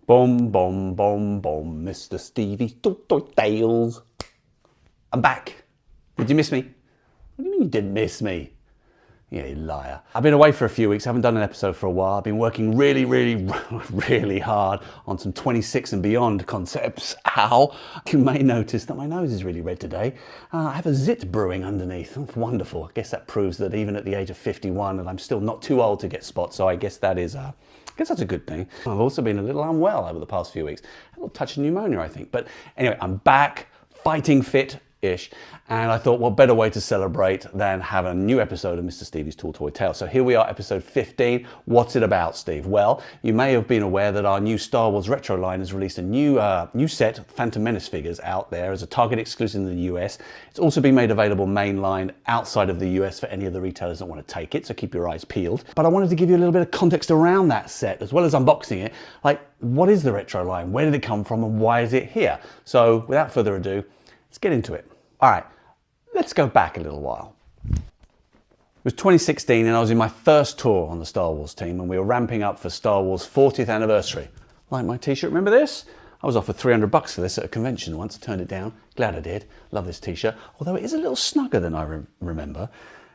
Boom, boom, boom, boom, Mr. Stevie's Tales. I'm back. Did you miss me? What do you mean you didn't miss me? Yeah, you liar. I've been away for a few weeks, haven't done an episode for a while. I've been working really hard on some 26 and beyond concepts. Ow! You may notice that my nose is really red today. I have a zit brewing underneath. Oh, wonderful. I guess that proves that even at the age of 51, and I'm still not too old to get spots, so I guess that is I guess that's a good thing. I've also been a little unwell over the past few weeks. A little touch of pneumonia, I think. But anyway, I'm back, fighting fit-ish. And I thought, what better way to celebrate than have a new episode of Mr. Stevie's Tall Toy Tales. So here we are, episode 15. What's it about, Steve? Well, you may have been aware that our new Star Wars retro line has released a new set of Phantom Menace figures out there as a Target exclusive in the US. It's also been made available mainline outside of the US for any of the retailers that want to take it, so keep your eyes peeled. But I wanted to give you a little bit of context around that set, as well as unboxing it. Like, what is the retro line? Where did it come from and why is it here? So without further ado, let's get into it. All right. Let's go back a little while. It was 2016 and I was in my first tour on the Star Wars team and we were ramping up for Star Wars 40th anniversary. Like my t-shirt, remember this? I was offered $300 for this at a convention once, I turned it down. Glad I did, love this t-shirt. Although it is a little snugger than I remember.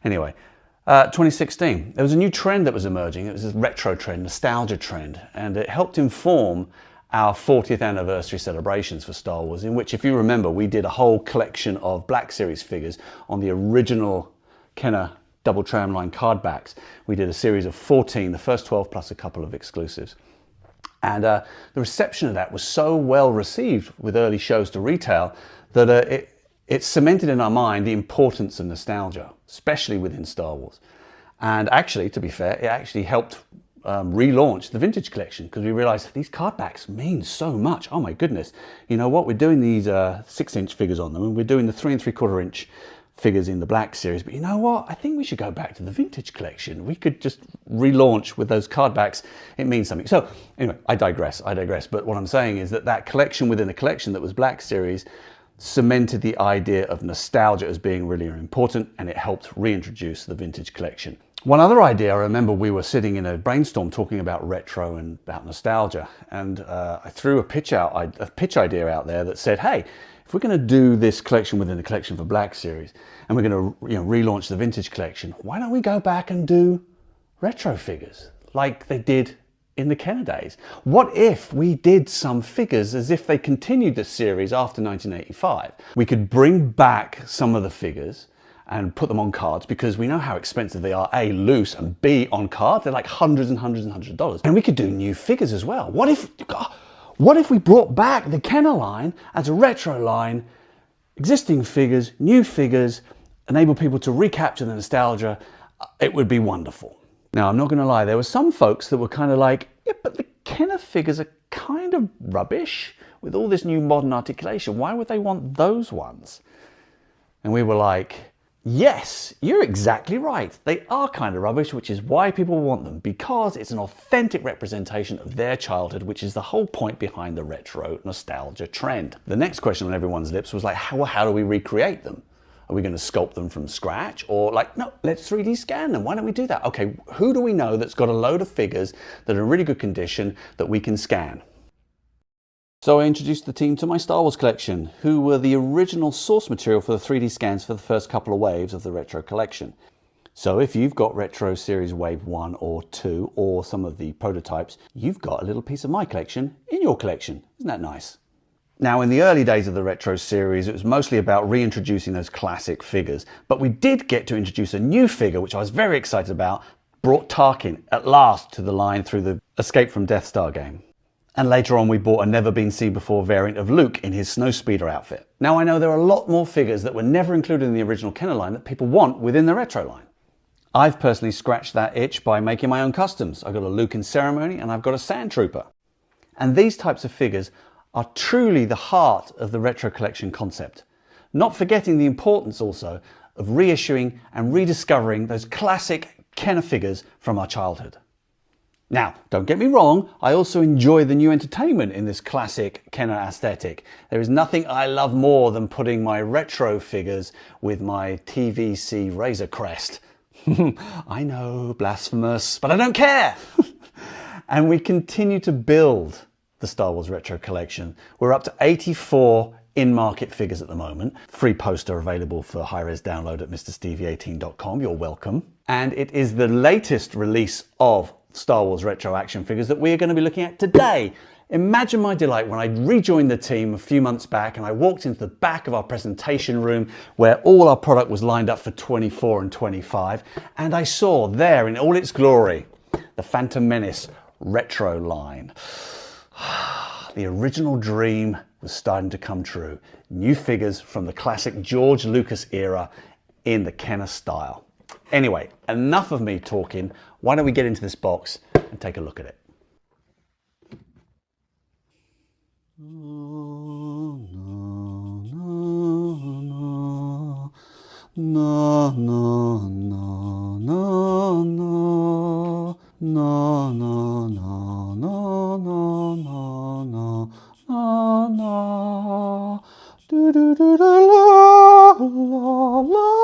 Anyway, 2016, there was a new trend that was emerging. It was this retro trend, nostalgia trend, and it helped inform our 40th anniversary celebrations for Star Wars, in which, if you remember, we did a whole collection of Black Series figures on the original Kenner double tramline card backs. We did a series of 14, the first 12 plus a couple of exclusives. And the reception of that was so well received with early shows to retail that it cemented in our mind the importance of nostalgia, especially within Star Wars. And actually, to be fair, it actually helped relaunch the vintage collection because we realized these card backs mean so much. Oh my goodness. You know what? We're doing these 6-inch figures on them and we're doing the 3 3/4 inch figures in the Black Series. But you know what? I think we should go back to the vintage collection. We could just relaunch with those card backs. It means something. So anyway, I digress. But what I'm saying is that that collection within a collection that was Black Series cemented the idea of nostalgia as being really important, and it helped reintroduce the vintage collection. One other idea, I remember we were sitting in a brainstorm talking about retro and about nostalgia, and I threw a pitch idea out there that said, hey, if we're going to do this collection within the collection for Black Series, and we're going to relaunch the vintage collection, why don't we go back and do retro figures like they did in the Kenner days? What if we did some figures as if they continued the series after 1985? We could bring back some of the figures and put them on cards because we know how expensive they are, A, loose, and B, on card. They're like hundreds and hundreds of dollars. And we could do new figures as well. What if we brought back the Kenner line as a retro line, existing figures, new figures, enable people to recapture the nostalgia? It would be wonderful. Now, I'm not going to lie, there were some folks that were kind of like, yeah, but the Kenner figures are kind of rubbish with all this new modern articulation. Why would they want those ones? And we were like, yes, you're exactly right. They are kind of rubbish, which is why people want them, because it's an authentic representation of their childhood, which is the whole point behind the retro nostalgia trend. The next question on everyone's lips was like, how do we recreate them? Are we going to sculpt them from scratch? Or like, no, let's 3D scan them. Why don't we do that? Okay, who do we know that's got a load of figures that are in really good condition that we can scan? So I introduced the team to my Star Wars collection, who were the original source material for the 3D scans for the first couple of waves of the retro collection. So if you've got Retro Series Wave 1 or 2 or some of the prototypes, you've got a little piece of my collection in your collection. Isn't that nice? Now, in the early days of the Retro series, it was mostly about reintroducing those classic figures, but we did get to introduce a new figure, which I was very excited about, brought Tarkin at last to the line through the Escape from Death Star game. And later on, we bought a never-been-seen-before variant of Luke in his Snowspeeder outfit. Now, I know there are a lot more figures that were never included in the original Kenner line that people want within the retro line. I've personally scratched that itch by making my own customs. I've got a Luke in Ceremony and I've got a Sand Trooper. And these types of figures are truly the heart of the retro collection concept. Not forgetting the importance also of reissuing and rediscovering those classic Kenner figures from our childhood. Now, don't get me wrong, I also enjoy the new entertainment in this classic Kenner aesthetic. There is nothing I love more than putting my retro figures with my TVC Razor Crest. I know, blasphemous, but I don't care. And we continue to build the Star Wars Retro Collection. We're up to 84 in-market figures at the moment. Free poster available for high-res download at mrstevie18.com. You're welcome. And it is the latest release of Star Wars Retro action figures that we are going to be looking at today. Imagine my delight when I rejoined the team a few months back and I walked into the back of our presentation room where all our product was lined up for 24 and 25, and I saw there in all its glory the Phantom Menace Retro line. The original dream was starting to come true. New figures from the classic George Lucas era in the Kenner style. Anyway, enough of me talking. Why don't we get into this box and take a look at it? No, no, no, no, no, no, no, no, no, no, no, no, no, no, do do do la la la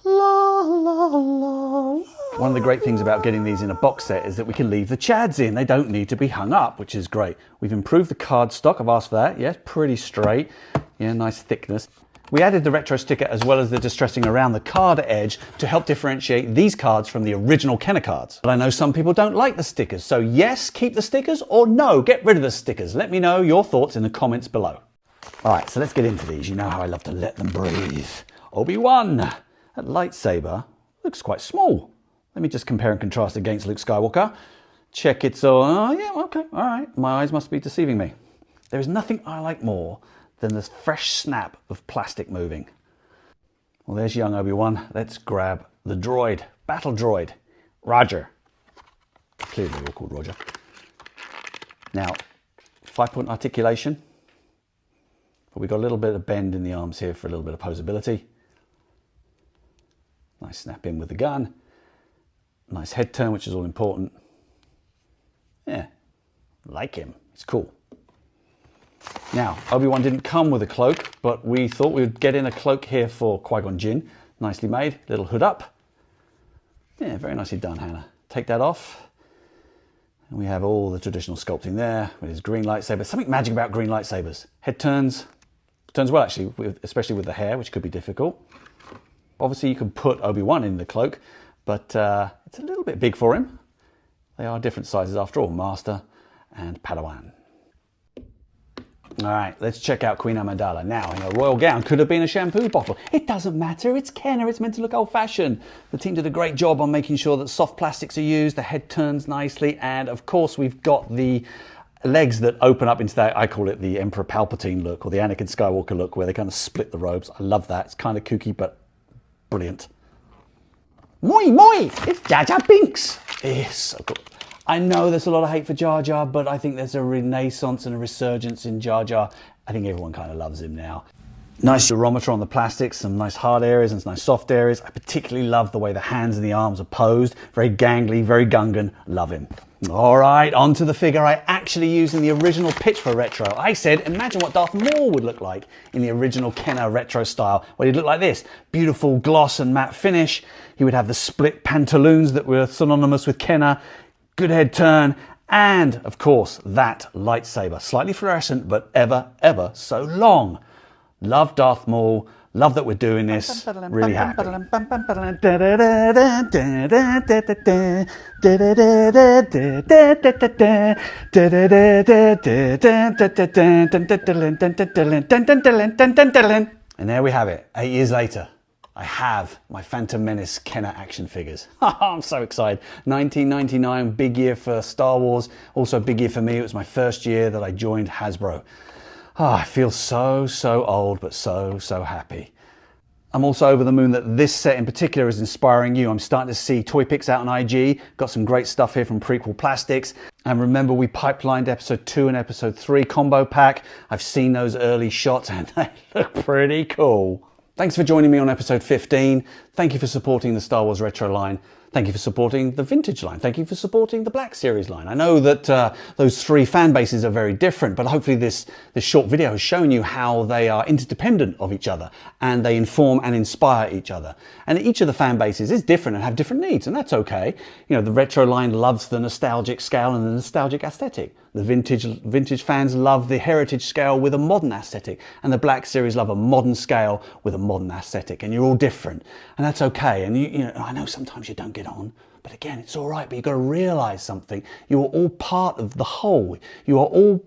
la la la. One of the great things about getting these in a box set is that we can leave the chads in. They don't need to be hung up, which is great. We've improved the card stock. I've asked for that. Yes, pretty straight. Yeah, nice thickness. We added the retro sticker as well as the distressing around the card edge to help differentiate these cards from the original Kenner cards. But I know some people don't like the stickers, so yes, keep the stickers, or no, get rid of the stickers. Let me know your thoughts in the comments below. All right, so let's get into these. You know how I love to let them breathe. Obi-Wan. That lightsaber looks quite small. Let me just compare and contrast against Luke Skywalker. Check it's all, oh yeah, okay, all right. My eyes must be deceiving me. There is nothing I like more than this fresh snap of plastic moving. Well, there's young Obi-Wan. Let's grab the droid, battle droid, Roger. Clearly they're all called Roger. Now, 5-point articulation. But we've got a little bit of bend in the arms here for a little bit of posability. Nice snap in with the gun. Nice head turn, which is all important. Yeah, like him. It's cool. Now, Obi-Wan didn't come with a cloak, but we thought we would get in a cloak here for Qui-Gon Jinn. Nicely made, little hood up. Yeah, very nicely done, Hannah. Take that off. And we have all the traditional sculpting there with his green lightsaber. Something magic about green lightsabers. Head turns well actually, especially with the hair, which could be difficult. Obviously you can put Obi-Wan in the cloak, but it's a little bit big for him. They are different sizes after all, Master and Padawan. All right, let's check out Queen Amidala. Now, in a royal gown, could have been a shampoo bottle. It doesn't matter, it's Kenner, it's meant to look old-fashioned. The team did a great job on making sure that soft plastics are used, the head turns nicely, and of course we've got the legs that open up into that, I call it the Emperor Palpatine look, or the Anakin Skywalker look, where they kind of split the robes. I love that, it's kind of kooky, but brilliant. Moi, moi, it's Jar Jar Binks. It's so cool. I know there's a lot of hate for Jar Jar, but I think there's a renaissance and a resurgence in Jar Jar. I think everyone kind of loves him now. Nice durometer on the plastics, some nice hard areas and some nice soft areas. I particularly love the way the hands and the arms are posed. Very gangly, very Gungan. Love him. All right, on to the figure I actually used in the original pitch for Retro. I said, imagine what Darth Maul would look like in the original Kenner Retro style. Well, he'd look like this. Beautiful gloss and matte finish. He would have the split pantaloons that were synonymous with Kenner. Good head turn, and of course that lightsaber, slightly fluorescent but ever so long. Love Darth Maul, love that we're doing this, really happy. And there we have it, 8 years later. I have my Phantom Menace Kenner action figures. I'm so excited. 1999, big year for Star Wars. Also a big year for me. It was my first year that I joined Hasbro. Oh, I feel so old, but so happy. I'm also over the moon that this set in particular is inspiring you. I'm starting to see toy pics out on IG. Got some great stuff here from Prequel Plastics. And remember, we pipelined episode 2 and episode 3 combo pack. I've seen those early shots and they look pretty cool. Thanks for joining me on episode 15. Thank you for supporting the Star Wars Retro line. Thank you for supporting the Vintage line. Thank you for supporting the Black Series line. I know that those three fan bases are very different, but hopefully this short video has shown you how they are interdependent of each other and they inform and inspire each other. And each of the fan bases is different and have different needs, and that's okay. You know, the retro line loves the nostalgic scale and the nostalgic aesthetic. The vintage fans love the heritage scale with a modern aesthetic, and the Black Series love a modern scale with a modern aesthetic, and you're all different, and that's okay. And you know, I know sometimes you don't get on, but again, it's all right, but you've got to realize something. You are all part of the whole. You are all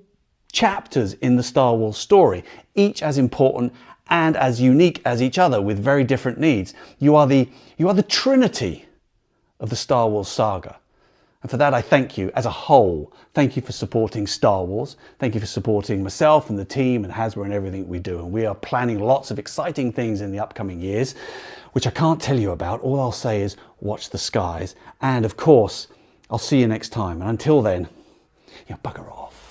chapters in the Star Wars story, each as important and as unique as each other with very different needs. You are the trinity of the Star Wars saga. And for that, I thank you as a whole. Thank you for supporting Star Wars. Thank you for supporting myself and the team and Hasbro and everything we do. And we are planning lots of exciting things in the upcoming years, which I can't tell you about. All I'll say is watch the skies. And of course, I'll see you next time. And until then, bugger off.